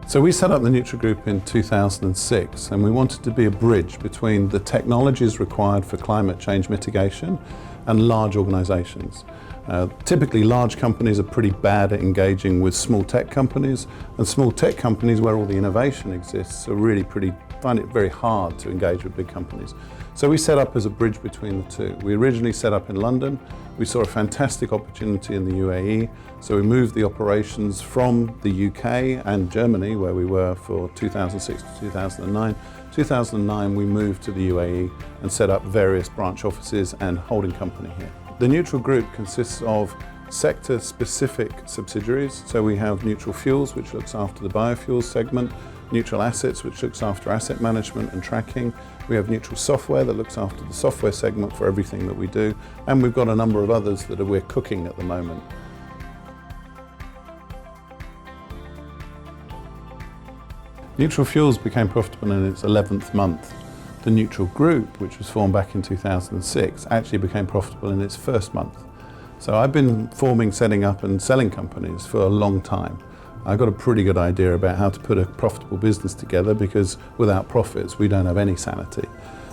So we set up the Neutral Group in 2006, and we wanted to be a bridge between the technologies required for climate change mitigation and large organisations. Typically large companies are pretty bad at engaging with small tech companies, and small tech companies where all the innovation exists are really find it very hard to engage with big companies. So we set up as a bridge between the two. We originally set up in London. We saw a fantastic opportunity in the UAE, so we moved the operations from the UK and Germany, where we were for 2006 to 2009. 2009 we moved to the UAE and set up various branch offices and holding company here. The Neutral Group consists of sector-specific subsidiaries. So we have Neutral Fuels, which looks after the biofuels segment, Neutral Assets, which looks after asset management and tracking. We have Neutral Software that looks after the software segment for everything that we do. And we've got a number of others that we're cooking at the moment. Neutral Fuels became profitable in its 11th month. The Neutral Group, which was formed back in 2006, actually became profitable in its first month. So I've been forming, setting up and selling companies for a long time. I've got a pretty good idea about how to put a profitable business together, because without profits we don't have any sanity.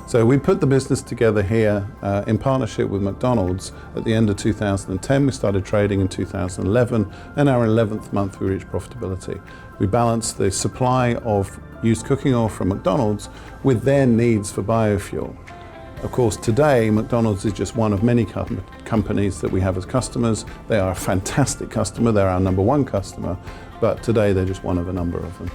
So we put the business together here in partnership with McDonald's at the end of 2010. We started trading in 2011, and our 11th month we reached profitability. We balanced the supply of used cooking oil from McDonald's with their needs for biofuel. Of course, today McDonald's is just one of many companies that we have as customers. They are a fantastic customer, they're our #1 customer, but today they're just one of a number of them.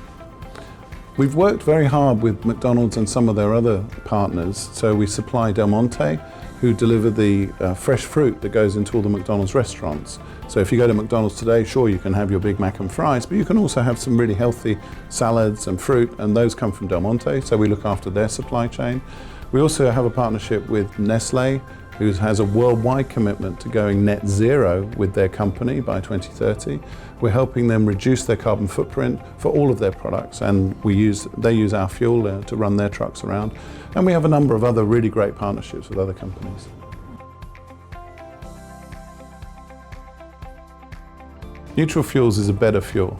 We've worked very hard with McDonald's and some of their other partners. So we supply Del Monte, who deliver the fresh fruit that goes into all the McDonald's restaurants. So if you go to McDonald's today, sure, you can have your Big Mac and fries, but you can also have some really healthy salads and fruit, and those come from Del Monte, so we look after their supply chain. We also have a partnership with Nestlé, who has a worldwide commitment to going net zero with their company by 2030. We're helping them reduce their carbon footprint for all of their products, and they use our fuel to run their trucks around. And we have a number of other really great partnerships with other companies. Neutral Fuels is a better fuel.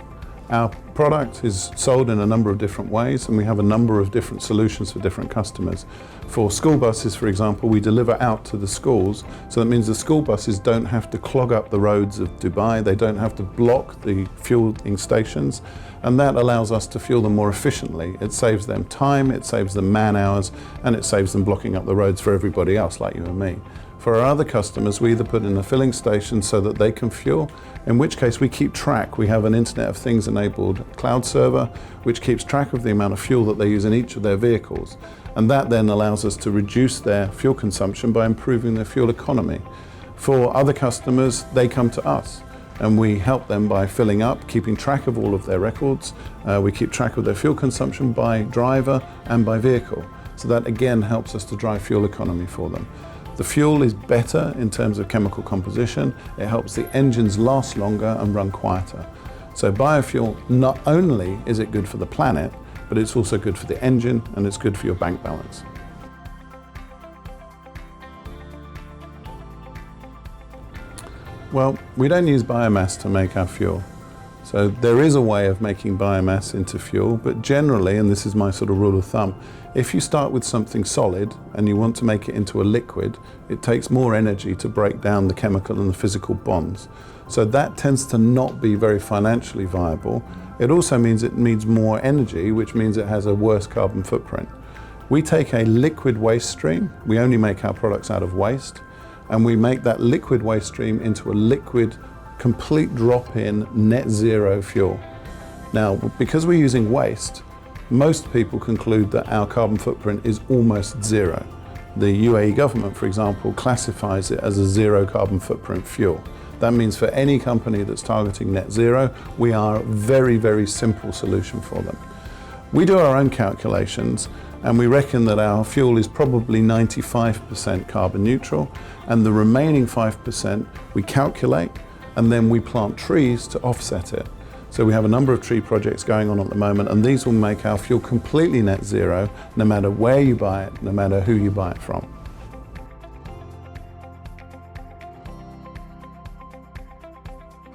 Our product is sold in a number of different ways, and we have a number of different solutions for different customers. For school buses, for example, we deliver out to the schools, so that means the school buses don't have to clog up the roads of Dubai, they don't have to block the fueling stations, and that allows us to fuel them more efficiently. It saves them time, it saves them man hours, and it saves them blocking up the roads for everybody else like you and me. For our other customers, we either put in a filling station so that they can fuel, in which case we keep track. We have an Internet of Things enabled cloud server, which keeps track of the amount of fuel that they use in each of their vehicles. And that then allows us to reduce their fuel consumption by improving their fuel economy. For other customers, they come to us, and we help them by filling up, keeping track of all of their records. We keep track of their fuel consumption by driver and by vehicle. So that again helps us to drive fuel economy for them. The fuel is better in terms of chemical composition. It helps the engines last longer and run quieter. So biofuel, not only is it good for the planet, but it's also good for the engine, and it's good for your bank balance. Well, we don't use biomass to make our fuel. So there is a way of making biomass into fuel, but generally, and this is my sort of rule of thumb, if you start with something solid and you want to make it into a liquid, it takes more energy to break down the chemical and the physical bonds. So that tends to not be very financially viable. It also means it needs more energy, which means it has a worse carbon footprint. We take a liquid waste stream, we only make our products out of waste, and we make that liquid waste stream into a liquid complete drop-in net zero fuel. Now, because we're using waste, most people conclude that our carbon footprint is almost zero. The UAE government, for example, classifies it as a zero carbon footprint fuel. That means for any company that's targeting net zero, we are a very, very simple solution for them. We do our own calculations, and we reckon that our fuel is probably 95% carbon neutral, and the remaining 5% we calculate, and then we plant trees to offset it. So we have a number of tree projects going on at the moment, and these will make our fuel completely net zero, no matter where you buy it, no matter who you buy it from.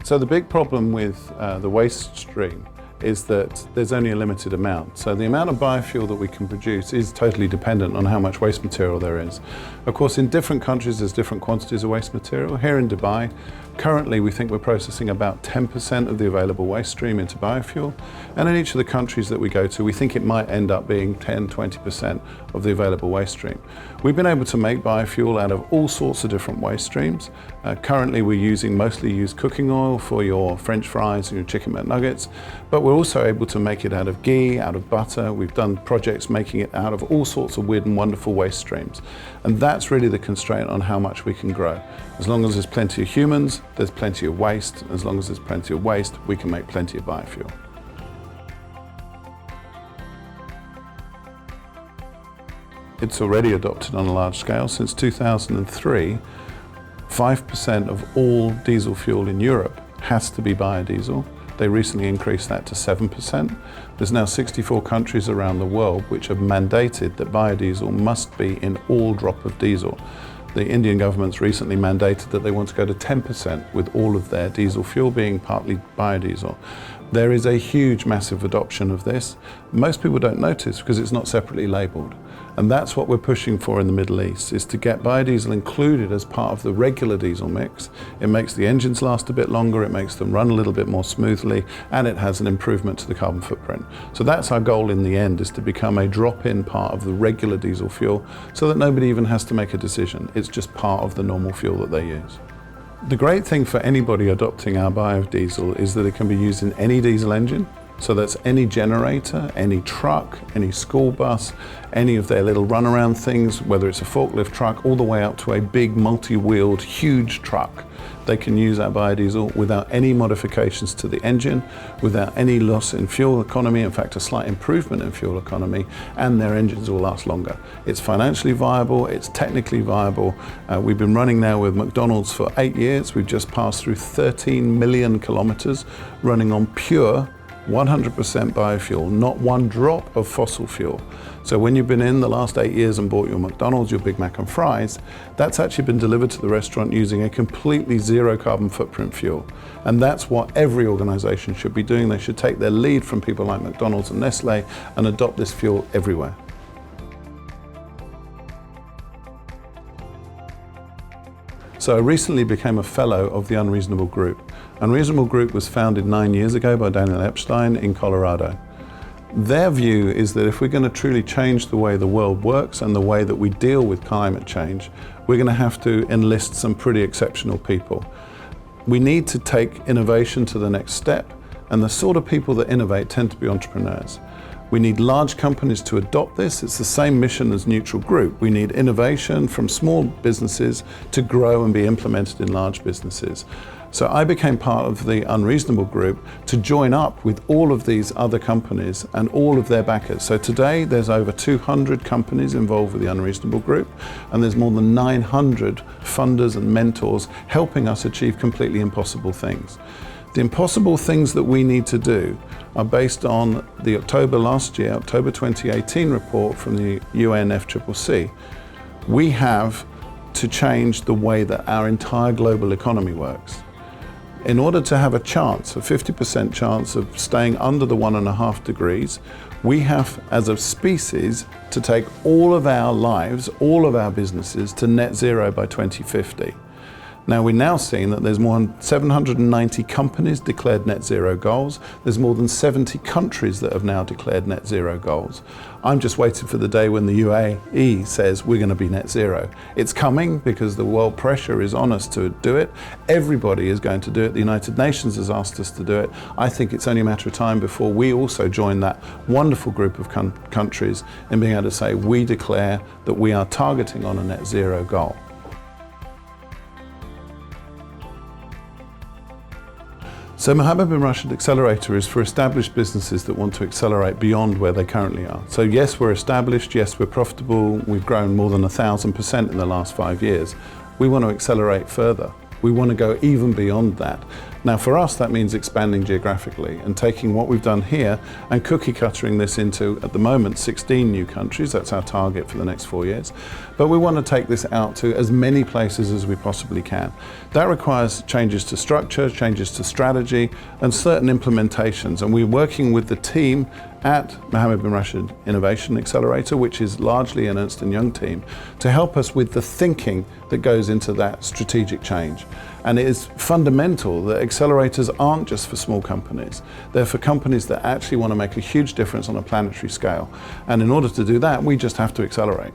So the big problem with the waste stream is that there's only a limited amount. So the amount of biofuel that we can produce is totally dependent on how much waste material there is. Of course, in different countries, there's different quantities of waste material. Here in Dubai, currently we think we're processing about 10% of the available waste stream into biofuel. And in each of the countries that we go to, we think it might end up being 10, 20% of the available waste stream. We've been able to make biofuel out of all sorts of different waste streams. Currently, we're mostly use cooking oil for your French fries and your chicken McNuggets, but we're also able to make it out of ghee, out of butter. We've done projects making it out of all sorts of weird and wonderful waste streams. And that's really the constraint on how much we can grow. As long as there's plenty of humans, there's plenty of waste. As long as there's plenty of waste, we can make plenty of biofuel. It's already adopted on a large scale. Since 2003, 5% of all diesel fuel in Europe has to be biodiesel. They recently increased that to 7%. There's now 64 countries around the world which have mandated that biodiesel must be in all drop of diesel. The Indian government's recently mandated that they want to go to 10% with all of their diesel fuel being partly biodiesel. There is a huge, massive adoption of this. Most people don't notice because it's not separately labelled. And that's what we're pushing for in the Middle East, is to get biodiesel included as part of the regular diesel mix. It makes the engines last a bit longer, it makes them run a little bit more smoothly, and it has an improvement to the carbon footprint. So that's our goal in the end, is to become a drop-in part of the regular diesel fuel so that nobody even has to make a decision. It's just part of the normal fuel that they use. The great thing for anybody adopting our biodiesel is that it can be used in any diesel engine. So that's any generator, any truck, any school bus, any of their little runaround things, whether it's a forklift truck, all the way up to a big multi-wheeled huge truck. They can use our biodiesel without any modifications to the engine, without any loss in fuel economy, in fact a slight improvement in fuel economy, and their engines will last longer. It's financially viable, it's technically viable. We've been running now with McDonald's for 8 years. We've just passed through 13 million kilometers running on pure 100% biofuel, not one drop of fossil fuel. So when you've been in the last 8 years and bought your McDonald's, your Big Mac and fries, that's actually been delivered to the restaurant using a completely zero carbon footprint fuel. And that's what every organization should be doing. They should take their lead from people like McDonald's and Nestle and adopt this fuel everywhere. So I recently became a fellow of the Unreasonable Group. Unreasonable Group was founded 9 years ago by Daniel Epstein in Colorado. Their view is that if we're going to truly change the way the world works and the way that we deal with climate change, we're going to have to enlist some pretty exceptional people. We need to take innovation to the next step, and the sort of people that innovate tend to be entrepreneurs. We need large companies to adopt this. It's the same mission as Neutral Group. We need innovation from small businesses to grow and be implemented in large businesses. So I became part of the Unreasonable Group to join up with all of these other companies and all of their backers. So today there's over 200 companies involved with the Unreasonable Group, and there's more than 900 funders and mentors helping us achieve completely impossible things. The impossible things that we need to do are based on the October 2018 report from the UNFCCC. We have to change the way that our entire global economy works. In order to have a chance, a 50% chance of staying under the 1.5 degrees, we have, as a species, to take all of our lives, all of our businesses to net zero by 2050. Now, we're now seeing that there's more than 790 companies declared net zero goals. There's more than 70 countries that have now declared net zero goals. I'm just waiting for the day when the UAE says we're going to be net zero. It's coming because the world pressure is on us to do it. Everybody is going to do it. The United Nations has asked us to do it. I think it's only a matter of time before we also join that wonderful group of countries in being able to say we declare that we are targeting on a net zero goal. So Mohammed bin Rashid Accelerator is for established businesses that want to accelerate beyond where they currently are. So yes, we're established, yes, we're profitable, we've grown more than 1,000% in the last 5 years. We want to accelerate further. We want to go even beyond that. Now for us that means expanding geographically and taking what we've done here and cookie cuttering this into, at the moment, 16 new countries. That's our target for the next 4 years. But we want to take this out to as many places as we possibly can. That requires changes to structure, changes to strategy, and certain implementations. And we're working with the team at Mohammed bin Rashid Innovation Accelerator, which is largely an Ernst & Young team, to help us with the thinking that goes into that strategic change. And it is fundamental that accelerators aren't just for small companies. They're for companies that actually want to make a huge difference on a planetary scale. And in order to do that, we just have to accelerate.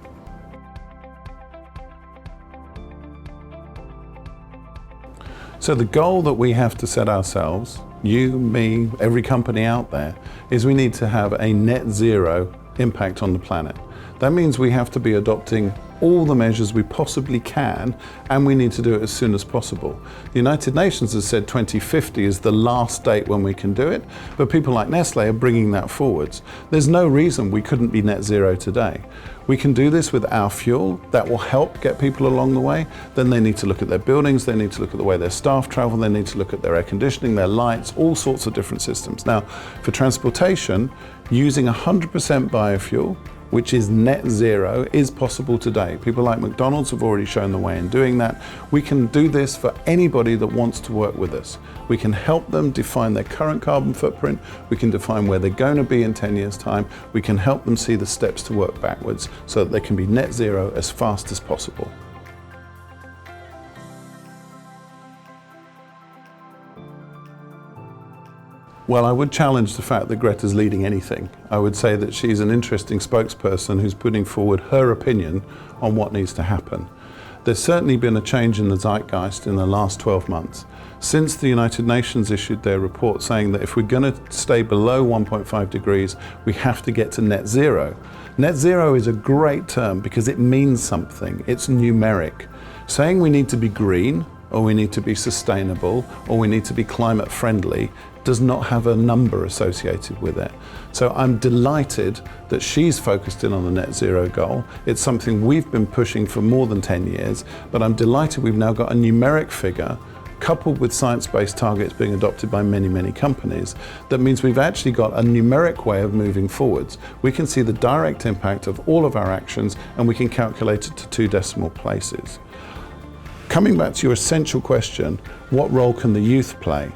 So the goal that we have to set ourselves, you, me, every company out there, is we need to have a net zero impact on the planet. That means we have to be adopting all the measures we possibly can, and we need to do it as soon as possible. The United Nations has said 2050 is the last date when we can do it, but people like Nestle are bringing that forwards. There's no reason we couldn't be net zero today. We can do this with our fuel. That will help get people along the way. Then they need to look at their buildings, they need to look at the way their staff travel, they need to look at their air conditioning, their lights, all sorts of different systems. Now, for transportation, using 100% biofuel, which is net zero, is possible today. People like McDonald's have already shown the way in doing that. We can do this for anybody that wants to work with us. We can help them define their current carbon footprint. We can define where they're going to be in 10 years' time. We can help them see the steps to work backwards so that they can be net zero as fast as possible. Well, I would challenge the fact that Greta's leading anything. I would say that she's an interesting spokesperson who's putting forward her opinion on what needs to happen. There's certainly been a change in the zeitgeist in the last 12 months. Since the United Nations issued their report saying that if we're going to stay below 1.5 degrees, we have to get to net zero. Net zero is a great term because it means something. It's numeric. Saying we need to be green, or we need to be sustainable, or we need to be climate friendly does not have a number associated with it. So I'm delighted that she's focused in on the net zero goal. It's something we've been pushing for more than 10 years, but I'm delighted we've now got a numeric figure coupled with science-based targets being adopted by many, many companies. That means we've actually got a numeric way of moving forwards. We can see the direct impact of all of our actions, and we can calculate it to 2 decimal places. Coming back to your essential question, what role can the youth play?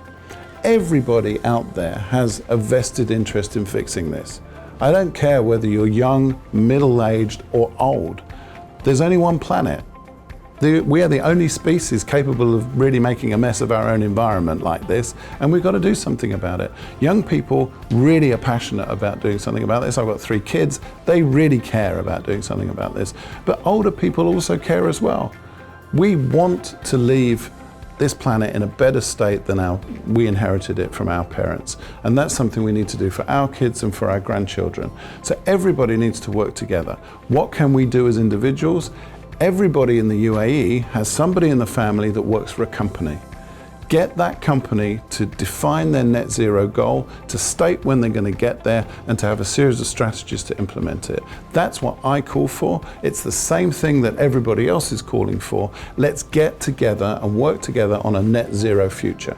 Everybody out there has a vested interest in fixing this. I don't care whether you're young, middle-aged, or old. There's only one planet. We are the only species capable of really making a mess of our own environment like this, and we've got to do something about it. Young people really are passionate about doing something about this. I've got 3 kids. They really care about doing something about this. But older people also care as well. We want to leave this planet in a better state than we inherited it from our parents. And that's something we need to do for our kids and for our grandchildren. So everybody needs to work together. What can we do as individuals? Everybody in the UAE has somebody in the family that works for a company. Get that company to define their net zero goal, to state when they're going to get there, and to have a series of strategies to implement it. That's what I call for. It's the same thing that everybody else is calling for. Let's get together and work together on a net zero future.